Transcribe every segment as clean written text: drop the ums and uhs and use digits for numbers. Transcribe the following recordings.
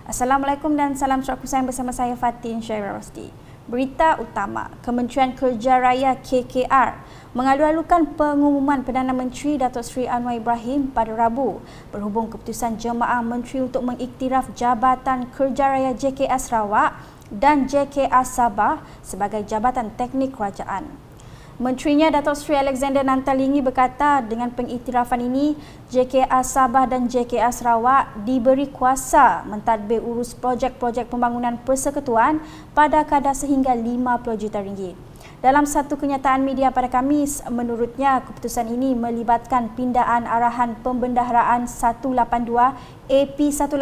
Assalamualaikum dan salam sejahtera kusayang bersama saya Fatin Syairah Rosdi. Berita utama, Kementerian Kerja Raya KKR mengalu-alukan pengumuman Perdana Menteri Datuk Seri Anwar Ibrahim pada Rabu berhubung keputusan Jemaah Menteri untuk mengiktiraf Jabatan Kerja Raya JKR Sarawak dan JKR Sabah sebagai Jabatan Teknik Kerajaan. Menterinya Datuk Seri Alexander Nantalingi berkata dengan pengiktirafan ini, JKR Sabah dan JKR Sarawak diberi kuasa mentadbir urus projek-projek pembangunan persekutuan pada kadar sehingga RM50 juta. Dalam satu kenyataan media pada Khamis, menurutnya keputusan ini melibatkan pindaan arahan Pembendaharaan 182 AP 182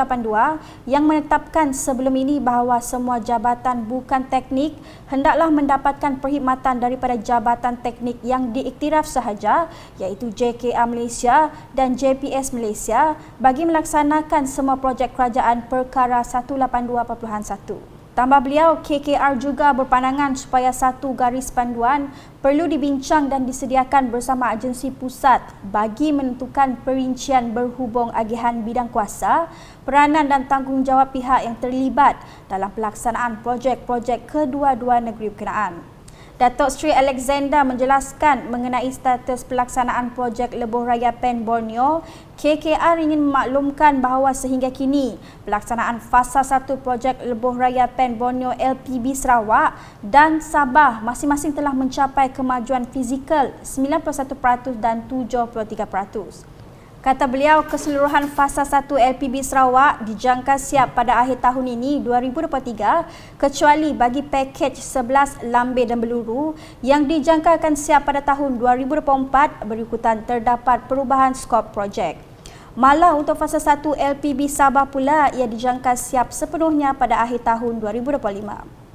yang menetapkan sebelum ini bahawa semua jabatan bukan teknik hendaklah mendapatkan perkhidmatan daripada jabatan teknik yang diiktiraf sahaja iaitu JKR Malaysia dan JPS Malaysia bagi melaksanakan semua projek kerajaan perkara 182.1. Tambah beliau, KKR juga berpandangan supaya satu garis panduan perlu dibincang dan disediakan bersama agensi pusat bagi menentukan perincian berhubung agihan bidang kuasa, peranan dan tanggungjawab pihak yang terlibat dalam pelaksanaan projek-projek kedua-dua negeri berkenaan. Datuk Seri Alexander menjelaskan mengenai status pelaksanaan projek Lebuh Raya Pen Borneo, KKR ingin memaklumkan bahawa sehingga kini pelaksanaan fasa 1 projek Lebuh Raya Pen Borneo LPB Sarawak dan Sabah masing-masing telah mencapai kemajuan fizikal 91% dan 73%. Kata beliau, keseluruhan fasa 1 LPB Sarawak dijangka siap pada akhir tahun ini 2023 kecuali bagi pakej 11 Lambeh dan Beluru yang dijangka akan siap pada tahun 2024 berikutan terdapat perubahan skop projek. Malah untuk fasa 1 LPB Sabah pula ia dijangka siap sepenuhnya pada akhir tahun 2025.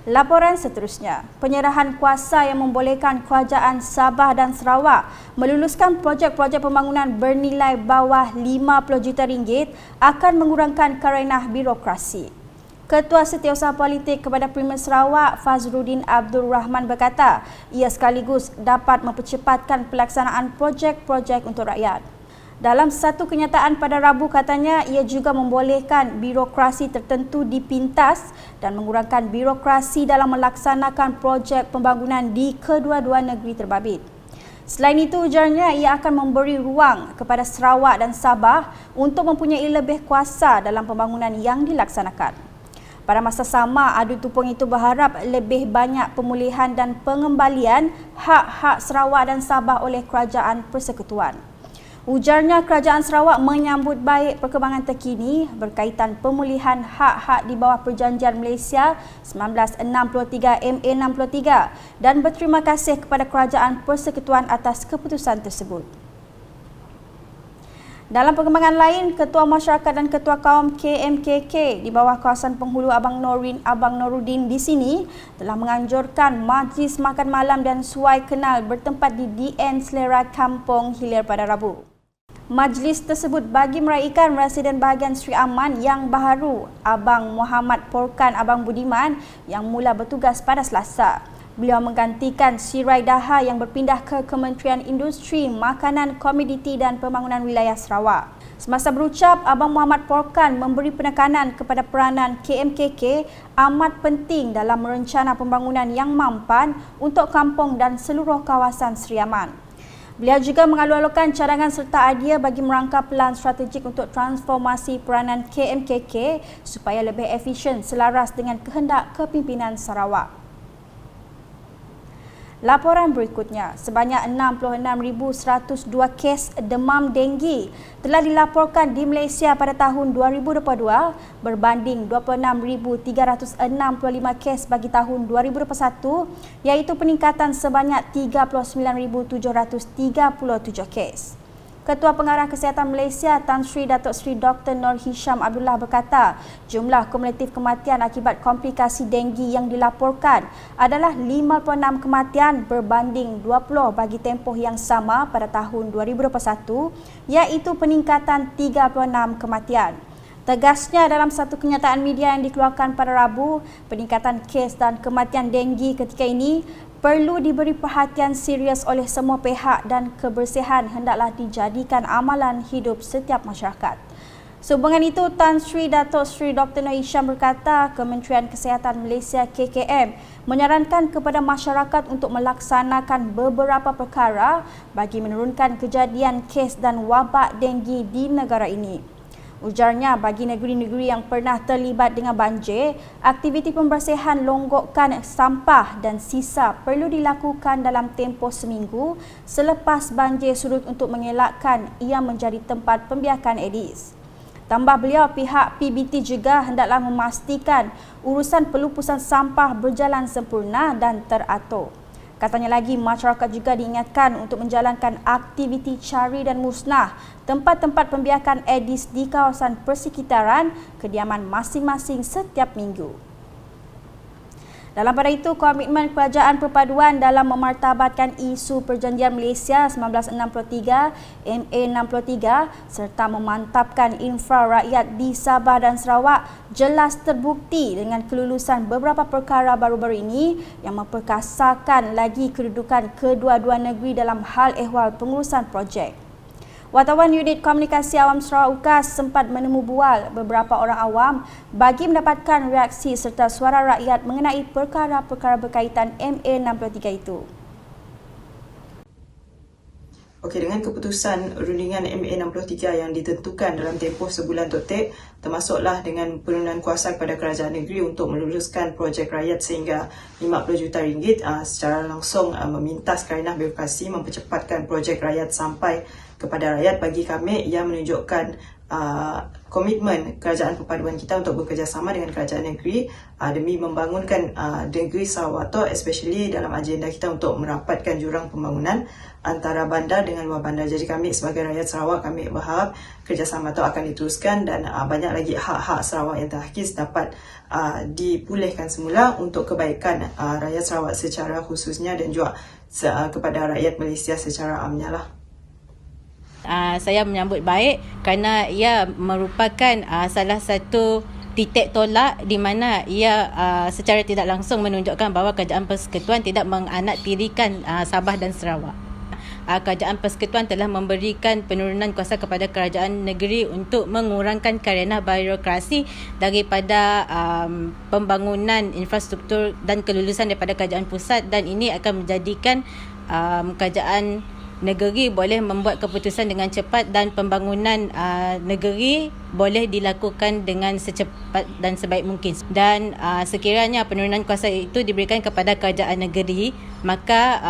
Laporan seterusnya, penyerahan kuasa yang membolehkan kerajaan Sabah dan Sarawak meluluskan projek-projek pembangunan bernilai bawah RM50 juta akan mengurangkan karenah birokrasi. Ketua Setiausaha Politik kepada Primer Sarawak, Fazruddin Abdul Rahman berkata, ia sekaligus dapat mempercepatkan pelaksanaan projek-projek untuk rakyat. Dalam satu kenyataan pada Rabu katanya, ia juga membolehkan birokrasi tertentu dipintas dan mengurangkan birokrasi dalam melaksanakan projek pembangunan di kedua-dua negeri terbabit. Selain itu, ujarnya ia akan memberi ruang kepada Sarawak dan Sabah untuk mempunyai lebih kuasa dalam pembangunan yang dilaksanakan. Pada masa sama, adu tupung itu berharap lebih banyak pemulihan dan pengembalian hak-hak Sarawak dan Sabah oleh Kerajaan Persekutuan. Ujarnya kerajaan Sarawak menyambut baik perkembangan terkini berkaitan pemulihan hak-hak di bawah Perjanjian Malaysia 1963 MA63 dan berterima kasih kepada Kerajaan Persekutuan atas keputusan tersebut. Dalam perkembangan lain, Ketua Masyarakat dan Ketua Kaum KMKK di bawah kawasan penghulu Abang Noruddin di sini telah menganjurkan majlis makan malam dan suai kenal bertempat di DN Selera Kampung Hilir pada Rabu. Majlis tersebut bagi meraihkan Residen Bahagian Sri Aman yang baharu, Abang Muhammad Porkan Abang Budiman yang mula bertugas pada Selasa. Beliau menggantikan Sirai Daha yang berpindah ke Kementerian Industri, Makanan, Komoditi dan Pembangunan Wilayah Sarawak. Semasa berucap, Abang Muhammad Porkan memberi penekanan kepada peranan KMKK amat penting dalam merencana pembangunan yang mampan untuk kampung dan seluruh kawasan Sri Aman. Beliau juga mengalu-alukan cadangan serta idea bagi merangka pelan strategik untuk transformasi peranan KMKK supaya lebih efisien selaras dengan kehendak kepimpinan Sarawak. Laporan berikutnya, sebanyak 66,102 kes demam denggi telah dilaporkan di Malaysia pada tahun 2022 berbanding 26,365 kes bagi tahun 2021 iaitu peningkatan sebanyak 39,737 kes. Ketua Pengarah Kesihatan Malaysia Tan Sri Datuk Seri Dr. Nur Hisham Abdullah berkata, jumlah kumulatif kematian akibat komplikasi denggi yang dilaporkan adalah 56 kematian berbanding 20 bagi tempoh yang sama pada tahun 2021 iaitu peningkatan 36 kematian. Tegasnya dalam satu kenyataan media yang dikeluarkan pada Rabu, peningkatan kes dan kematian denggi ketika ini perlu diberi perhatian serius oleh semua pihak dan kebersihan hendaklah dijadikan amalan hidup setiap masyarakat. Sehubungan itu, Tan Sri Datuk Sri Dr. Noor Hisham berkata Kementerian Kesihatan Malaysia KKM menyarankan kepada masyarakat untuk melaksanakan beberapa perkara bagi menurunkan kejadian kes dan wabak denggi di negara ini. Ujarnya, bagi negeri-negeri yang pernah terlibat dengan banjir, aktiviti pembersihan longgokan sampah dan sisa perlu dilakukan dalam tempoh seminggu selepas banjir surut untuk mengelakkan ia menjadi tempat pembiakan Aedes. Tambah beliau, pihak PBT juga hendaklah memastikan urusan pelupusan sampah berjalan sempurna dan teratur. Katanya lagi, masyarakat juga diingatkan untuk menjalankan aktiviti cari dan musnah tempat-tempat pembiakan Aedes di kawasan persekitaran kediaman masing-masing setiap minggu. Dalam pada itu, komitmen Kerajaan Perpaduan dalam memartabatkan isu Perjanjian Malaysia 1963 MA63 serta memantapkan infra rakyat di Sabah dan Sarawak jelas terbukti dengan kelulusan beberapa perkara baru-baru ini yang memperkasakan lagi kedudukan kedua-dua negeri dalam hal ehwal pengurusan projek. Wartawan Unit Komunikasi Awam Sarawak UKAS sempat menemu bual beberapa orang awam bagi mendapatkan reaksi serta suara rakyat mengenai perkara-perkara berkaitan MA63 itu. Okey, dengan keputusan rundingan MA63 yang ditentukan dalam tempoh sebulan totek, termasuklah dengan penurunan kuasa kepada kerajaan negeri untuk meluluskan projek rakyat sehingga RM50 juta secara langsung memintas karenah birokrasi mempercepatkan projek rakyat sampai kepada rakyat. Bagi kami, ia menunjukkan komitmen kerajaan perpaduan kita untuk bekerjasama dengan kerajaan negeri demi membangunkan negeri Sarawak tu, especially dalam agenda kita untuk merapatkan jurang pembangunan antara bandar dengan luar bandar. Jadi kami sebagai rakyat Sarawak, kami berharap kerjasama itu akan diteruskan dan banyak lagi hak-hak Sarawak yang terhakis dapat dipulihkan semula untuk kebaikan rakyat Sarawak secara khususnya dan juga kepada rakyat Malaysia secara amnya lah. Saya menyambut baik kerana ia merupakan salah satu titik tolak di mana ia secara tidak langsung menunjukkan bahawa Kerajaan Persekutuan tidak menganaktirikan Sabah dan Sarawak. Kerajaan Persekutuan telah memberikan penurunan kuasa kepada kerajaan negeri untuk mengurangkan karenah birokrasi daripada pembangunan infrastruktur dan kelulusan daripada kerajaan pusat, dan ini akan menjadikan kerajaan negeri boleh membuat keputusan dengan cepat dan pembangunan negeri boleh dilakukan dengan secepat dan sebaik mungkin. Dan sekiranya penurunan kuasa itu diberikan kepada kerajaan negeri, maka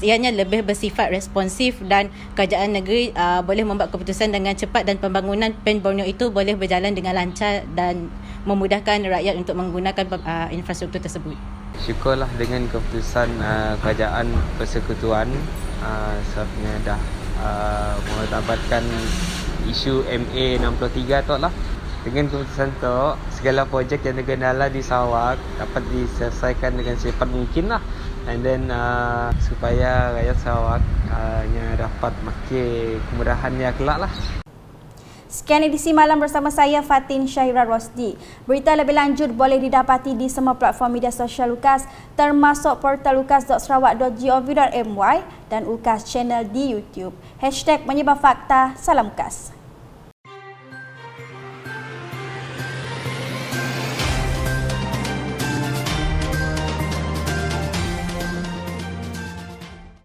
ianya lebih bersifat responsif dan kerajaan negeri boleh membuat keputusan dengan cepat dan pembangunan PEN Borneo itu boleh berjalan dengan lancar dan memudahkan rakyat untuk menggunakan infrastruktur tersebut. Syukurlah dengan keputusan Kerajaan Persekutuan sebabnya dah menetabatkan isu MA63 tu lah. Dengan keputusan tu, segala projek yang tergendala di Sarawak dapat diselesaikan dengan secepat mungkin lah. And then supaya rakyat Sarawak dapat makin kemudahan yang kelak lah. Sekian edisi malam bersama saya Fatin Syahira Rosdi. Berita lebih lanjut boleh didapati di semua platform media sosial UKAS termasuk portal ukas.sarawak.gov.my dan UKAS Channel di YouTube. #menyebarfakta. Salam UKAS.